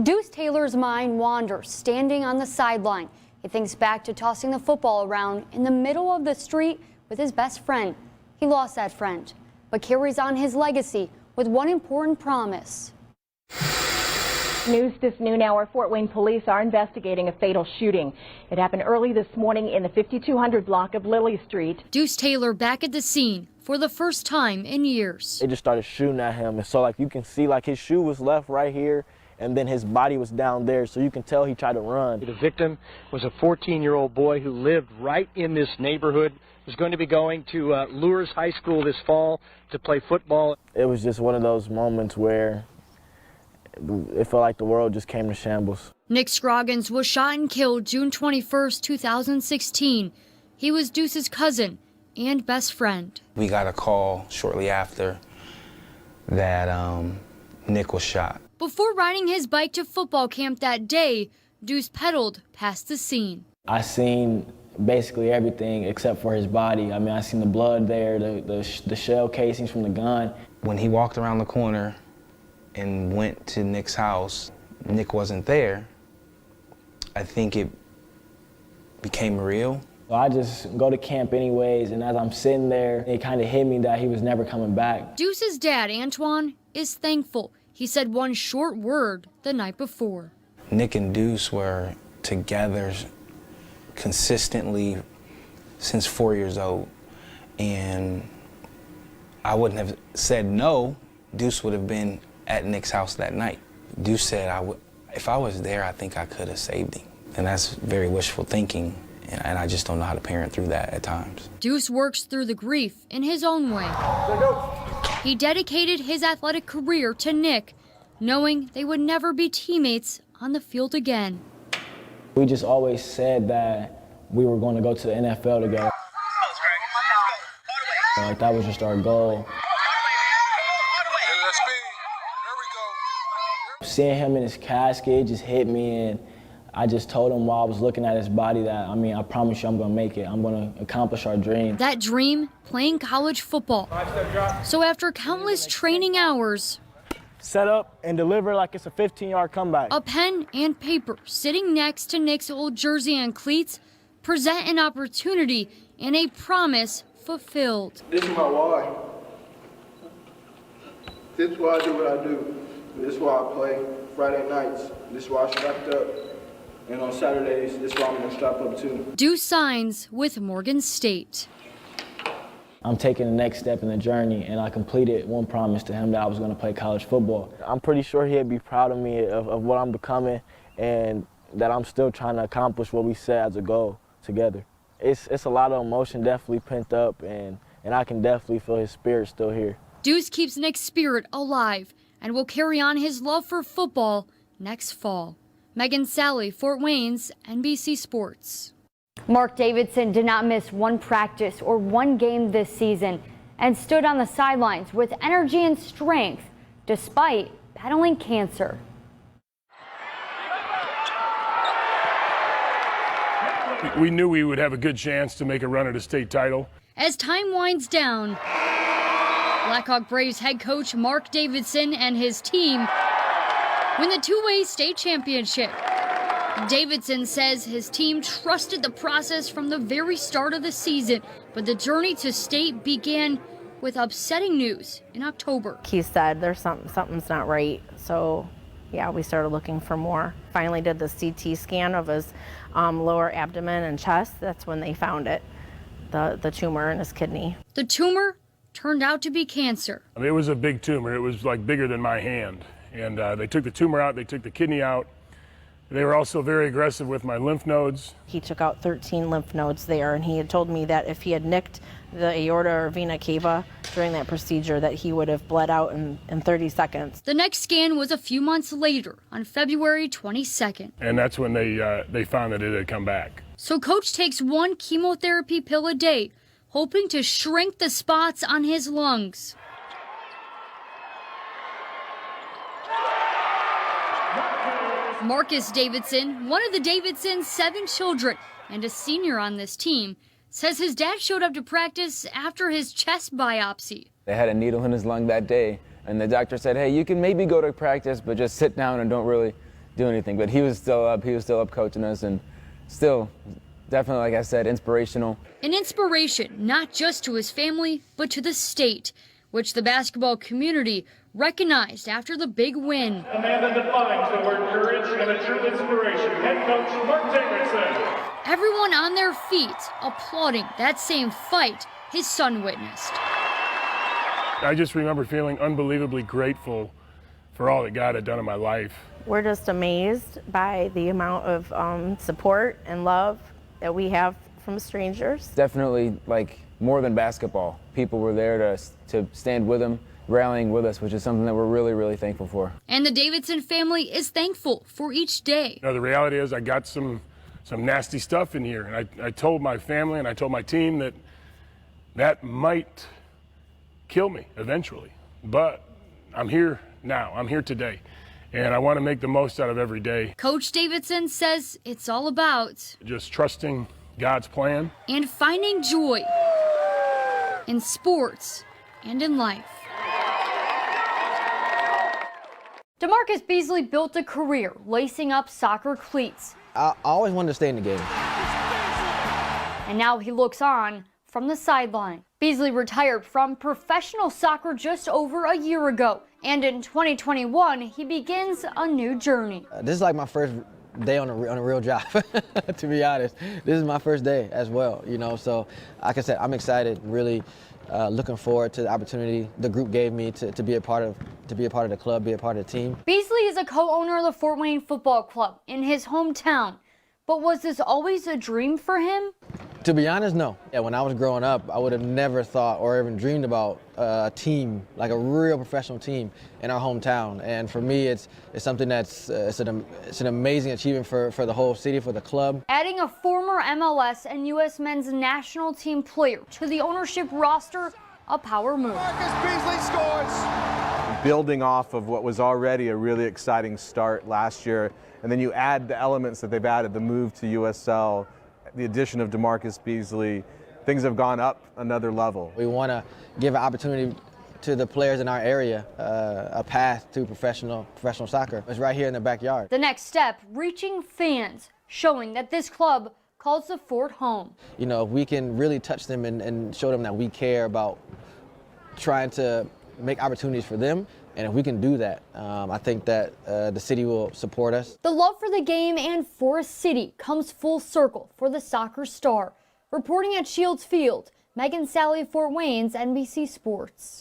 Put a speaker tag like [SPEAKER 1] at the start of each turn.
[SPEAKER 1] Deuce Taylor's mind wanders, standing on the sideline. He thinks back to tossing the football around in the middle of the street with his best friend. He lost that friend, but carries on his legacy with one important promise.
[SPEAKER 2] News this noon hour, Fort Wayne police are investigating a fatal shooting. It happened early this morning in the 5200 block of Lily Street.
[SPEAKER 1] Deuce Taylor back at the scene for the first time in years.
[SPEAKER 3] They just started shooting at him, and so you can see his shoe was left right here, and then his body was down there, so you can tell he tried to run.
[SPEAKER 4] The victim was a 14-year-old boy who lived right in this neighborhood. Was going to be going to Lures High School this fall to play football.
[SPEAKER 3] It was just one of those moments where it felt like the world just came to shambles.
[SPEAKER 1] Nick Scroggins was shot and killed June 21st, 2016. He was Deuce's cousin and best friend.
[SPEAKER 5] We got a call shortly after that Nick was shot.
[SPEAKER 1] Before riding his bike to football camp that day, Deuce pedaled past the scene.
[SPEAKER 3] I seen basically everything except for his body. I mean, I seen the blood there, the shell casings from the gun.
[SPEAKER 5] When he walked around the corner and went to Nick's house, Nick wasn't there. I think it became real.
[SPEAKER 3] I just go to camp anyways, and as I'm sitting there, it kind of hit me that he was never coming back.
[SPEAKER 1] Deuce's dad, Antoine, is thankful. He said one short word the night before.
[SPEAKER 5] Nick and Deuce were together consistently since 4 years old, and I wouldn't have said no. Deuce would have been at Nick's house that night. Deuce said, if I was there, I think I could have saved him. And that's very wishful thinking, and I just don't know how to parent through that at times.
[SPEAKER 1] Deuce works through the grief in his own way. He dedicated his athletic career to Nick, knowing they would never be teammates on the field again.
[SPEAKER 3] We just always said that we were going to go to the NFL together. That was just our goal. Seeing him in his casket, it just hit me, and I just told him while I was looking at his body that, I promise you I'm going to make it. I'm going to accomplish our dream.
[SPEAKER 1] That dream, playing college football. So after countless training hours,
[SPEAKER 3] set up and deliver like it's a 15-yard comeback.
[SPEAKER 1] A pen and paper sitting next to Nick's old jersey and cleats present an opportunity and a promise fulfilled.
[SPEAKER 6] This is my why. This is why I do what I do. This is why I play Friday nights. This is why I strapped up. And on Saturdays, this is why I'm going to strap up too.
[SPEAKER 1] Deuce signs with Morgan State.
[SPEAKER 3] I'm taking the next step in the journey, and I completed one promise to him that I was going to play college football. I'm pretty sure he'd be proud of me of what I'm becoming, and that I'm still trying to accomplish what we set as a goal together. It's a lot of emotion definitely pent up, and I can definitely feel his spirit still here.
[SPEAKER 1] Deuce keeps Nick's spirit alive and will carry on his love for football next fall. Megan Salle, Fort Wayne's NBC Sports. Mark Davidson did not miss one practice or one game this season and stood on the sidelines with energy and strength despite battling cancer.
[SPEAKER 7] We knew we would have a good chance to make a run at a state title.
[SPEAKER 1] As time winds down, Blackhawk Braves head coach Mark Davidson and his team win the two-way state championship. Davidson says his team trusted the process from the very start of the season, but the journey to state began with upsetting news in October.
[SPEAKER 2] He said there's something's not right, so yeah, we started looking for more. Finally did the CT scan of his lower abdomen and chest. That's when they found it, the tumor in his kidney.
[SPEAKER 1] The tumor turned out to be cancer.
[SPEAKER 7] I mean, it was a big tumor. It was like bigger than my hand. And they took the tumor out, they took the kidney out. They were also very aggressive with my lymph nodes.
[SPEAKER 2] He took out 13 lymph nodes there, and he had told me that if he had nicked the aorta or vena cava during that procedure, that he would have bled out in 30 seconds.
[SPEAKER 1] The next scan was a few months later, on February 22nd.
[SPEAKER 7] And that's when they found that it had come back.
[SPEAKER 1] So coach takes one chemotherapy pill a day, hoping to shrink the spots on his lungs. Marcus Davidson, one of the Davidsons' 7 children and a senior on this team, says his dad showed up to practice after his chest biopsy.
[SPEAKER 8] They had a needle in his lung that day, and the doctor said, hey, you can maybe go to practice, but just sit down and don't really do anything. But he was still up. He was still up coaching us, and still, definitely, like I said, inspirational.
[SPEAKER 1] An inspiration not just to his family, but to the state, which the basketball community recognized after the big win.
[SPEAKER 9] A man that defines the word courage and a true inspiration, head coach Mark Davidson.
[SPEAKER 1] Everyone on their feet applauding that same fight his son witnessed.
[SPEAKER 7] I just remember feeling unbelievably grateful for all that God had done in my life.
[SPEAKER 2] We're just amazed by the amount of support and love that we have from strangers.
[SPEAKER 8] Definitely, like, more than basketball. People were there to stand with him, rallying with us, which is something that we're really, really thankful for.
[SPEAKER 1] And the Davidson family is thankful for each day.
[SPEAKER 7] You know, the reality is I got some nasty stuff in here, and I told my family and I told my team that might kill me eventually, but I'm here now. I'm here today, and I want to make the most out of every day.
[SPEAKER 1] Coach Davidson says it's all about
[SPEAKER 7] just trusting God's plan
[SPEAKER 1] and finding joy in sports and in life. DeMarcus Beasley built a career lacing up soccer cleats.
[SPEAKER 3] I always wanted to stay in the game.
[SPEAKER 1] And now he looks on from the sideline. Beasley retired from professional soccer just over a year ago. And in 2021, he begins a new journey.
[SPEAKER 3] This is like my first day on a real job, to be honest. This is my first day as well, you know, so like I said, I'm excited, really looking forward to the opportunity the group gave me to be a part of the club, be a part of the team.
[SPEAKER 1] Beasley is a co-owner of the Fort Wayne Football Club in his hometown. But was this always a dream for him?
[SPEAKER 3] To be honest, no. Yeah, when I was growing up, I would have never thought or even dreamed about a team, like a real professional team in our hometown. And for me, it's something that's it's an amazing achievement for the whole city, for the club.
[SPEAKER 1] Adding a former MLS and U.S. men's national team player to the ownership roster, a power move.
[SPEAKER 10] Marcus Beasley scores. Building off of what was already a really exciting start last year, and then you add the elements that they've added, the move to USL, the addition of DeMarcus Beasley, things have gone up another level.
[SPEAKER 3] We want to give an opportunity to the players in our area, a path to professional soccer. It's right here in the backyard.
[SPEAKER 1] The next step, reaching fans, showing that this club calls the Fort home.
[SPEAKER 3] You know, if we can really touch them and show them that we care about trying to make opportunities for them, and if we can do that, I think that the city will support us.
[SPEAKER 1] The love for the game and for a city comes full circle for the soccer star. Reporting at Shields Field, Megan Salle, Fort Wayne's NBC Sports.